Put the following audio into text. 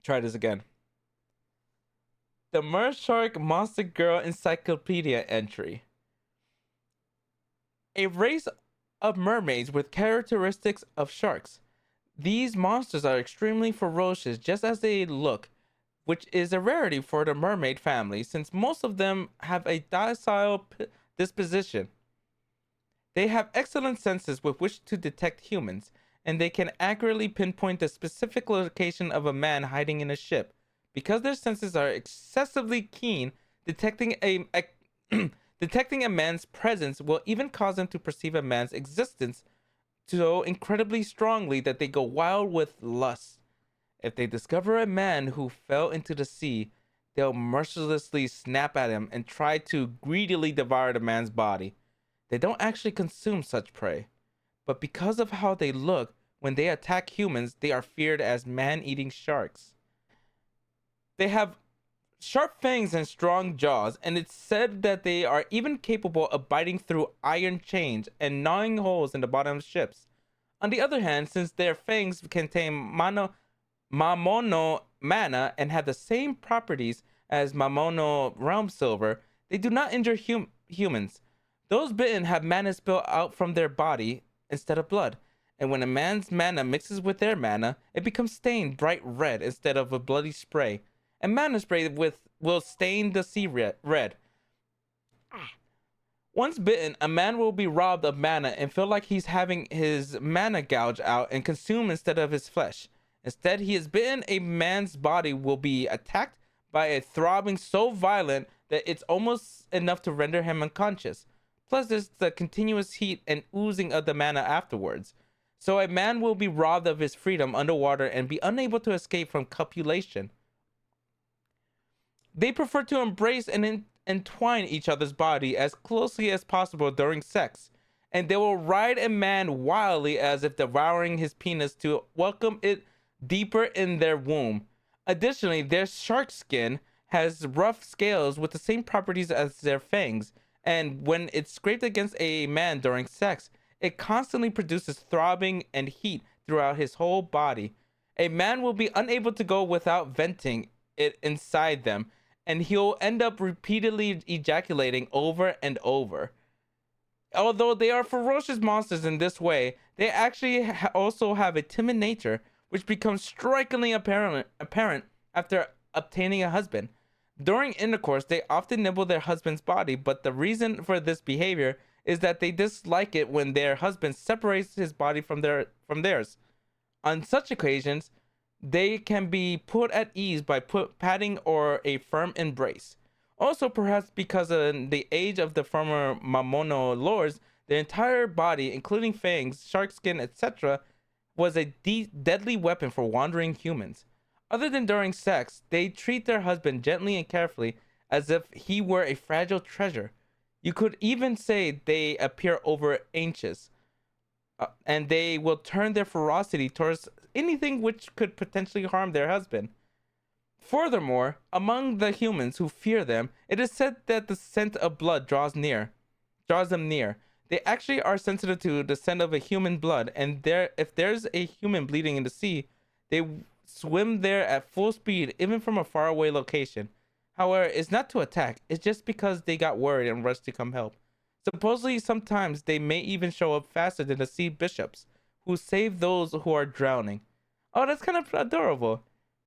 Try this again. The Mershark Monster Girl Encyclopedia entry. A race of mermaids with characteristics of sharks. These monsters are extremely ferocious just as they look, which is a rarity for the mermaid family since most of them have a docile disposition. They have excellent senses with which to detect humans, and they can accurately pinpoint the specific location of a man hiding in a ship. Because their senses are excessively keen, detecting a man's presence will even cause them to perceive a man's existence so incredibly strongly that they go wild with lust. If they discover a man who fell into the sea, they'll mercilessly snap at him and try to greedily devour the man's body. They don't actually consume such prey, but because of how they look, when they attack humans, they are feared as man-eating sharks. They have sharp fangs and strong jaws, and it's said that they are even capable of biting through iron chains and gnawing holes in the bottom of ships. On the other hand, since their fangs contain Mamono mana and have the same properties as Mamono realm silver, they do not injure humans. Those bitten have mana spill out from their body instead of blood, and when a man's mana mixes with their mana, it becomes stained bright red instead of a bloody spray. And mana spray will stain the sea red. Once bitten, a man will be robbed of mana and feel like he's having his mana gouge out and consumed instead of his flesh. Instead, he is bitten, a man's body will be attacked by a throbbing so violent that it's almost enough to render him unconscious. Plus, there's the continuous heat and oozing of the mana afterwards. So a man will be robbed of his freedom underwater and be unable to escape from copulation. They prefer to embrace and entwine each other's body as closely as possible during sex, and they will ride a man wildly as if devouring his penis to welcome it deeper in their womb. Additionally, their shark skin has rough scales with the same properties as their fangs, and when it's scraped against a man during sex, it constantly produces throbbing and heat throughout his whole body. A man will be unable to go without venting it inside them, and he'll end up repeatedly ejaculating over and over. Although they are ferocious monsters in this way, they actually also have a timid nature, which becomes strikingly apparent after obtaining a husband. During intercourse, they often nibble their husband's body, but the reason for this behavior is that they dislike it when their husband separates his body from theirs. On such occasions, they can be put at ease by patting or a firm embrace. Also, perhaps because of the age of the former Mamono lords, their entire body, including fangs, shark skin, etc., was a deadly weapon for wandering humans. Other than during sex, they treat their husband gently and carefully as if he were a fragile treasure. You could even say they appear over anxious, and they will turn their ferocity towards anything which could potentially harm their husband. Furthermore, among the humans who fear them, it is said that the scent of blood draws them near. They actually are sensitive to the scent of a human blood, and if there's a human bleeding in the sea, they swim there at full speed, even from a faraway location. However, it's not to attack, it's just because they got worried and rushed to come help. Supposedly, sometimes they may even show up faster than the sea bishops, who save those who are drowning. Oh, that's kind of adorable.